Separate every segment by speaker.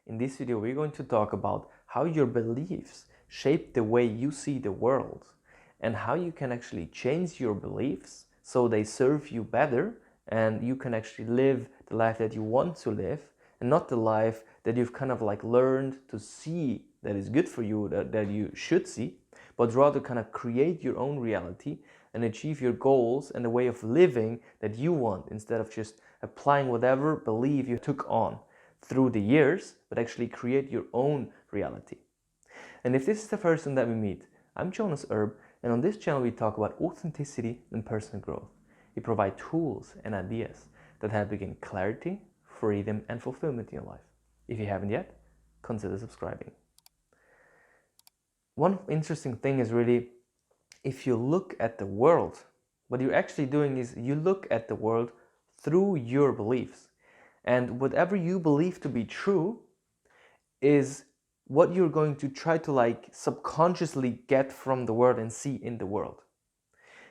Speaker 1: In this video, we're going to talk about how your beliefs shape the way you see the world and how you can actually change your beliefs so they serve you better and you can actually live the life that you want to live and not the life that you've kind of like learned to see that is good for you, that you should see, but rather kind of create your own reality and achieve your goals and the way of living that you want instead of just applying whatever belief you took on through the years, but actually create your own reality. And if this is the first time that we meet, I'm Jonas Erb, and on this channel we talk about authenticity and personal growth. We provide tools and ideas that help you gain clarity, freedom, and fulfillment in your life. If you haven't yet, consider subscribing. One interesting thing is really, if you look at the world, what you're actually doing is you look at the world through your beliefs. And whatever you believe to be true is what you're going to try to like subconsciously get from the world and see in the world.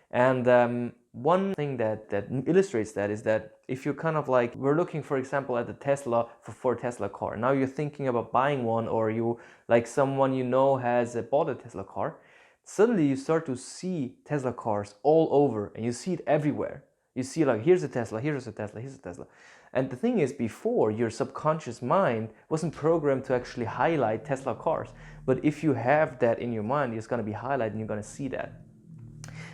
Speaker 1: And one thing that illustrates that is that if you're kind of like, we're looking for example at the Tesla for Tesla car. Now you're thinking about buying one, or you like someone you know has bought a Tesla car. Suddenly you start to see Tesla cars all over and you see it everywhere. You see like, here's a Tesla, here's a Tesla, here's a Tesla. And the thing is, before, your subconscious mind wasn't programmed to actually highlight Tesla cars. But if you have that in your mind, it's going to be highlighted and you're going to see that.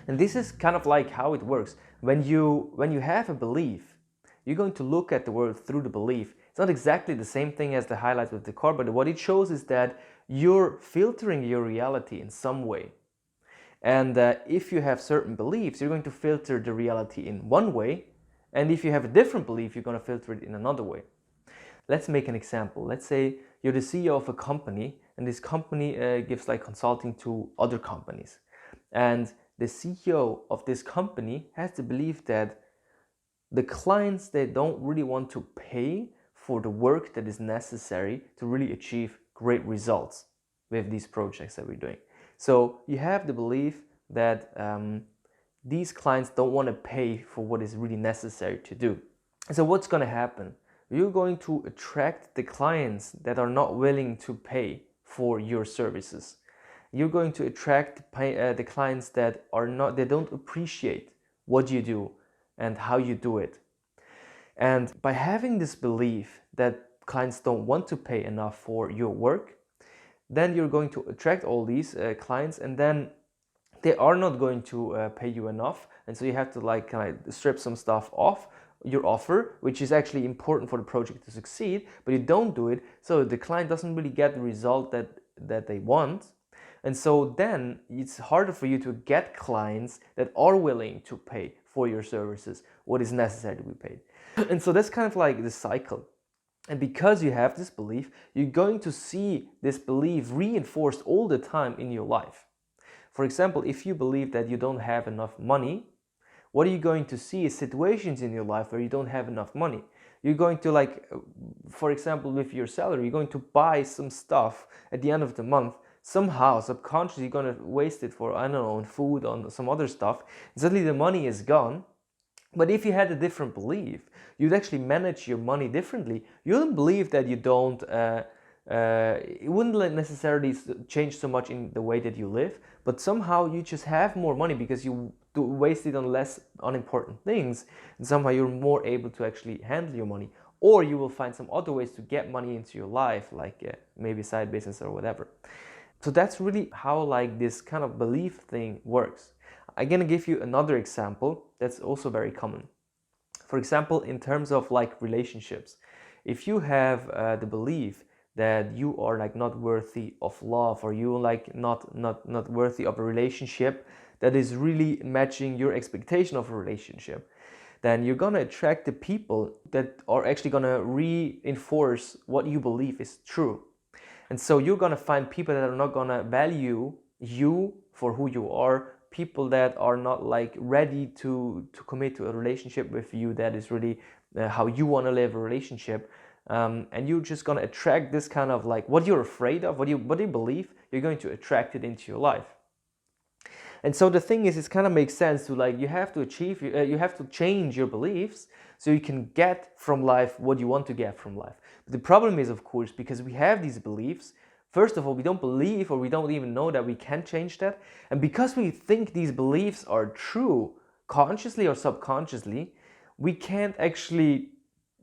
Speaker 1: And this is kind of like how it works. When you have a belief, you're going to look at the world through the belief. It's not exactly the same thing as the highlights with the car, but what it shows is that you're filtering your reality in some way. And if you have certain beliefs, you're going to filter the reality in one way. And if you have a different belief, you're going to filter it in another way. Let's make an example. Let's say you're the CEO of a company, and this company gives like consulting to other companies. And the CEO of this company has the belief that the clients, they don't really want to pay for the work that is necessary to really achieve great results with these projects that we're doing. So you have the belief that these clients don't want to pay for what is really necessary to do. So what's going to happen? You're going to attract the clients that are not willing to pay for your services. You're going to attract the clients that they don't appreciate what you do and how you do it. And by having this belief that clients don't want to pay enough for your work, then you're going to attract all these clients, and then they are not going to pay you enough, and so you have to like kind of strip some stuff off your offer, which is actually important for the project to succeed, but you don't do it, so the client doesn't really get the result that they want. And so then it's harder for you to get clients that are willing to pay for your services what is necessary to be paid. And so that's kind of like the cycle. And because you have this belief, you're going to see this belief reinforced all the time in your life. For example, if you believe that you don't have enough money, what are you going to see is situations in your life where you don't have enough money. You're going to like, for example, with your salary, you're going to buy some stuff at the end of the month. Somehow, subconsciously, you're going to waste it for, I don't know, on food, on some other stuff. And suddenly the money is gone. But if you had a different belief, you'd actually manage your money differently. You wouldn't believe that you don't, it wouldn't necessarily change so much in the way that you live, but somehow you just have more money because you waste it on less unimportant things, and somehow you're more able to actually handle your money. Or you will find some other ways to get money into your life, like maybe side business or whatever. So that's really how like this kind of belief thing works. I'm gonna give you another example that's also very common. For example, in terms of like relationships, if you have the belief that you are like not worthy of love, or you like not worthy of a relationship that is really matching your expectation of a relationship, then you're gonna attract the people that are actually gonna reinforce what you believe is true. And so you're gonna find people that are not gonna value you for who you are, people that are not like ready to commit to a relationship with you that is really how you want to live a relationship. And you're just gonna attract this kind of like what you're afraid of, what you believe, you're going to attract it into your life. And so the thing is, it kind of makes sense to like, you have to achieve, you have to change your beliefs so you can get from life what you want to get from life. But the problem is, of course, because we have these beliefs, first of all, we don't believe, or we don't even know that we can change that. And because we think these beliefs are true, consciously or subconsciously, we can't actually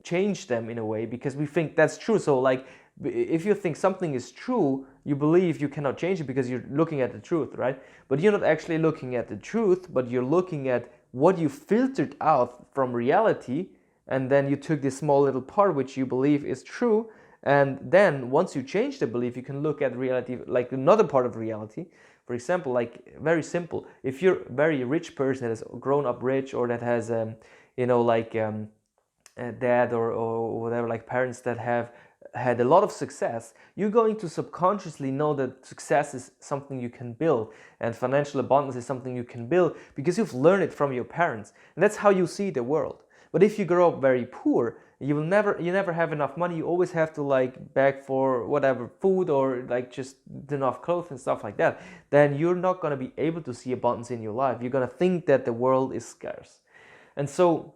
Speaker 1: change them in a way because we think that's true. So like, if you think something is true, you believe you cannot change it because you're looking at the truth, right? But you're not actually looking at the truth, but you're looking at what you filtered out from reality, and then you took this small little part which you believe is true, and then once you change the belief, you can look at reality like another part of reality. For example, like very simple, if you're a very rich person that has grown up rich, or that has a dad or whatever, like parents that have had a lot of success, you're going to subconsciously know that success is something you can build, and financial abundance is something you can build because you've learned it from your parents, and that's how you see the world. But if you grow up very poor, you never have enough money. You always have to like beg for whatever food, or like just enough clothes and stuff like that. Then you're not going to be able to see abundance in your life. You're going to think that the world is scarce. And so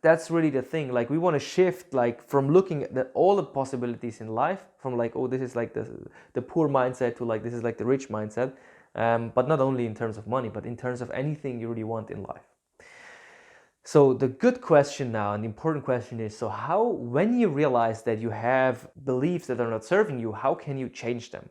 Speaker 1: that's really the thing. Like, we want to shift like from looking at all the possibilities in life, from like, oh, this is like the poor mindset, to like, this is like the rich mindset. But not only in terms of money, but in terms of anything you really want in life. So the good question now, and the important question is, so how, when you realize that you have beliefs that are not serving you, how can you change them?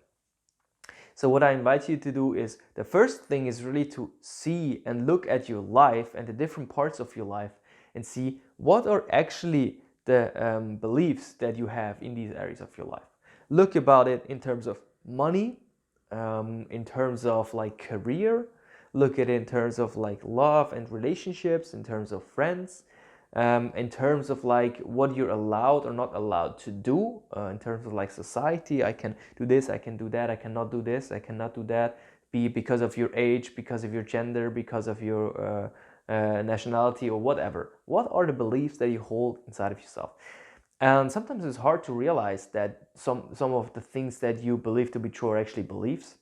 Speaker 1: So what I invite you to do is, the first thing is really to see and look at your life and the different parts of your life, and see what are actually the beliefs that you have in these areas of your life. Look about it in terms of money, in terms of like career. Look at it in terms of like love and relationships, in terms of friends, in terms of like what you're allowed or not allowed to do, in terms of like society. I can do this, I can do that, I cannot do this, I cannot do that, be because of your age, because of your gender, because of your nationality, or whatever. What are the beliefs that you hold inside of yourself? And sometimes it's hard to realize that some of the things that you believe to be true are actually beliefs,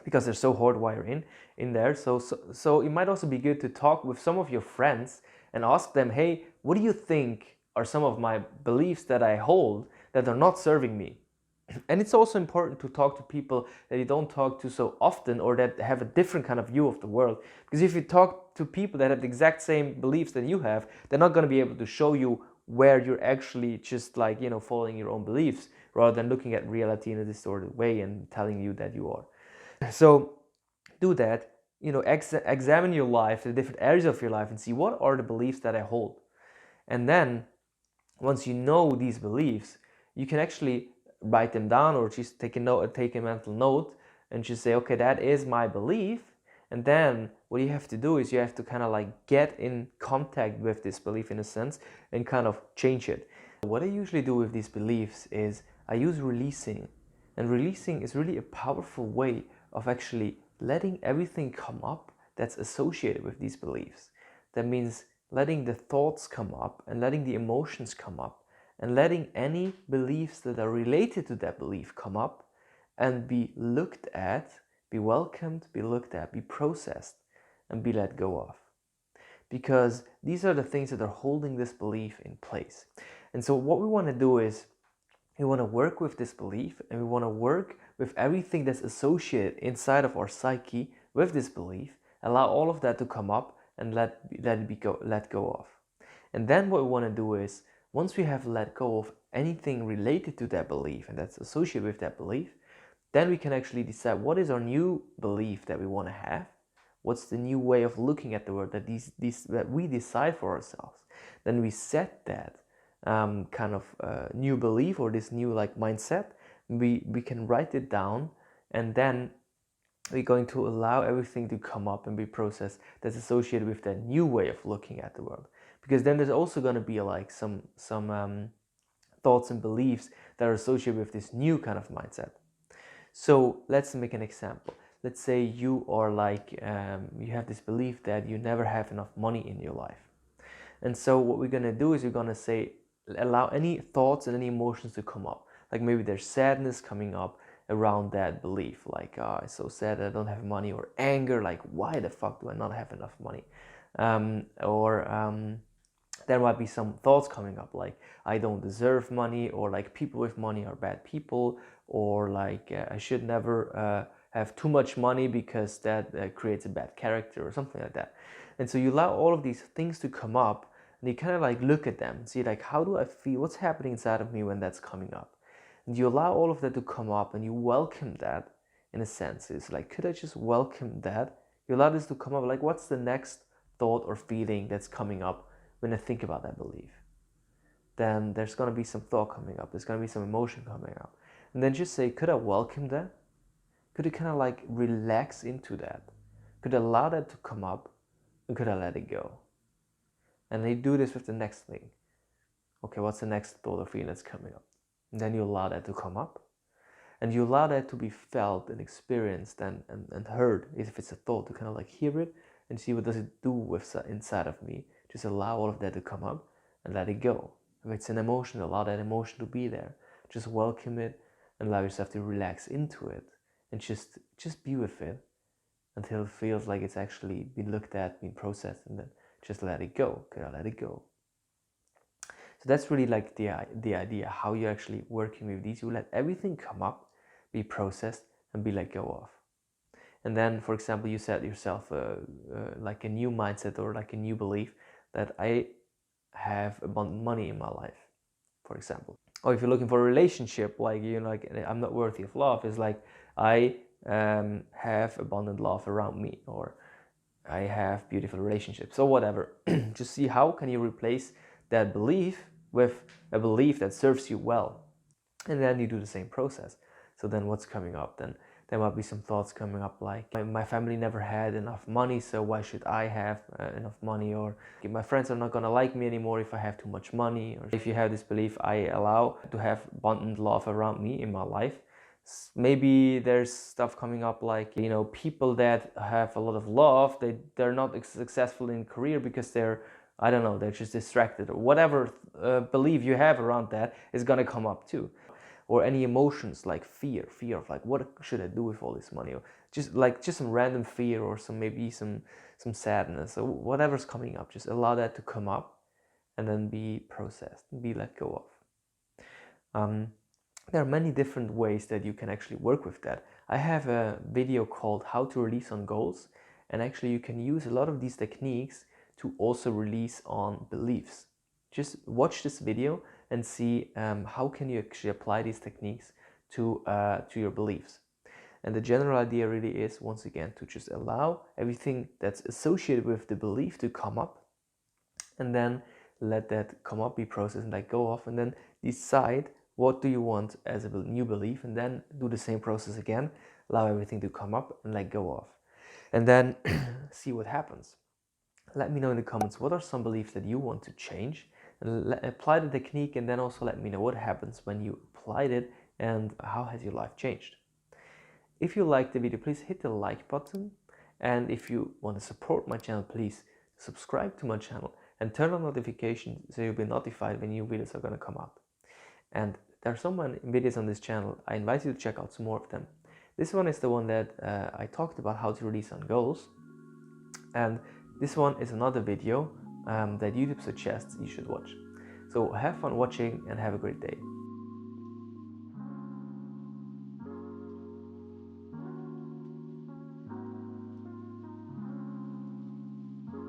Speaker 1: because they're so hardwired in there. So it might also be good to talk with some of your friends and ask them, hey, what do you think are some of my beliefs that I hold that are not serving me? And it's also important to talk to people that you don't talk to so often, or that have a different kind of view of the world. Because if you talk to people that have the exact same beliefs that you have, they're not going to be able to show you where you're actually just like, following your own beliefs, rather than looking at reality in a distorted way and telling you that you are. So do that, examine your life, the different areas of your life, and see what are the beliefs that I hold. And then once you know these beliefs, you can actually write them down, or just take a mental note, and just say, okay, that is my belief. And then what you have to do is you have to kind of like get in contact with this belief, in a sense, and kind of change it. What I usually do with these beliefs is I use releasing. And releasing is really a powerful way of actually letting everything come up that's associated with these beliefs. That means letting the thoughts come up, and letting the emotions come up, and letting any beliefs that are related to that belief come up and be looked at, be welcomed, be looked at, be processed, and be let go of. Because these are the things that are holding this belief in place. And so what we want to do is, we want to work with this belief, and we want to work with everything that's associated inside of our psyche with this belief, allow all of that to come up, and let go of. And then what we want to do is, once we have let go of anything related to that belief and that's associated with that belief, then we can actually decide what is our new belief that we want to have. What's the new way of looking at the world that we decide for ourselves? Then we set that kind of new belief, or this new like mindset. We can write it down, and then we're going to allow everything to come up and be processed that's associated with that new way of looking at the world. Because then there's also going to be like some thoughts and beliefs that are associated with this new kind of mindset. So let's make an example. Let's say you are like, you have this belief that you never have enough money in your life. And so what we're going to do is we're going to say, allow any thoughts and any emotions to come up. Like maybe there's sadness coming up, around that belief, like, oh, it's so sad that I don't have money, or anger, like, why the fuck do I not have enough money? Or there might be some thoughts coming up like, I don't deserve money, or like people with money are bad people, or like I should never have too much money because that creates a bad character, or something like that. And so you allow all of these things to come up, and you kind of like look at them and see like, how do I feel? What's happening inside of me when that's coming up? And you allow all of that to come up, and you welcome that in a sense. It's like, could I just welcome that? You allow this to come up, like, what's the next thought or feeling that's coming up when I think about that belief? Then there's going to be some thought coming up, there's going to be some emotion coming up. And then just say, could I welcome that? Could you kind of like relax into that? Could I allow that to come up, and could I let it go? And then you do this with the next thing. Okay, what's the next thought or feeling that's coming up? And then you allow that to come up, and you allow that to be felt and experienced and heard. If it's a thought, to kind of like hear it and see what does it do with inside of me. Just allow all of that to come up and let it go. If it's an emotion, allow that emotion to be there. Just welcome it and allow yourself to relax into it, and just be with it until it feels like it's actually been looked at, been processed, and then just let it go. Okay, I'll let it go. So that's really like the idea, how you're actually working with these. You let everything come up, be processed, and be let go of. And then, for example, you set yourself like a new mindset, or like a new belief that I have abundant money in my life, for example. Or if you're looking for a relationship, like, you know, like, I'm not worthy of love, it's like, I have abundant love around me, or I have beautiful relationships, or whatever. Just see how can you replace that belief with a belief that serves you well. And then you do the same process. So then what's coming up? Then there might be some thoughts coming up like, my family never had enough money, so why should I have enough money? Or my friends are not gonna like me anymore if I have too much money. Or if you have this belief, I allow to have abundant love around me in my life. Maybe there's stuff coming up like, you know, people that have a lot of love, they're not successful in career because they're, I don't know, they're just distracted, or whatever belief you have around that is gonna come up too. Or any emotions like fear of like, what should I do with all this money? Or just some random fear, or maybe some sadness, or whatever's coming up. Just allow that to come up, and then be processed and be let go of. There are many different ways that you can actually work with that. I have a video called How to Release on Goals, and actually you can use a lot of these techniques to also release on beliefs. Just watch this video and see how can you actually apply these techniques to your beliefs. And the general idea really is, once again, to just allow everything that's associated with the belief to come up, and then let that come up, be processed, and let go of, and then decide what do you want as a new belief, and then do the same process again, allow everything to come up and let go of, and then see what happens. Let me know in the comments, what are some beliefs that you want to change, and apply the technique, and then also let me know what happens when you applied it, and how has your life changed. If you liked the video, please hit the like button, and if you want to support my channel, please subscribe to my channel and turn on notifications so you'll be notified when new videos are going to come out. And there are so many videos on this channel. I invite you to check out some more of them. This one is the one that I talked about, how to release on goals, and this one is another video that YouTube suggests you should watch. So have fun watching, and have a great day.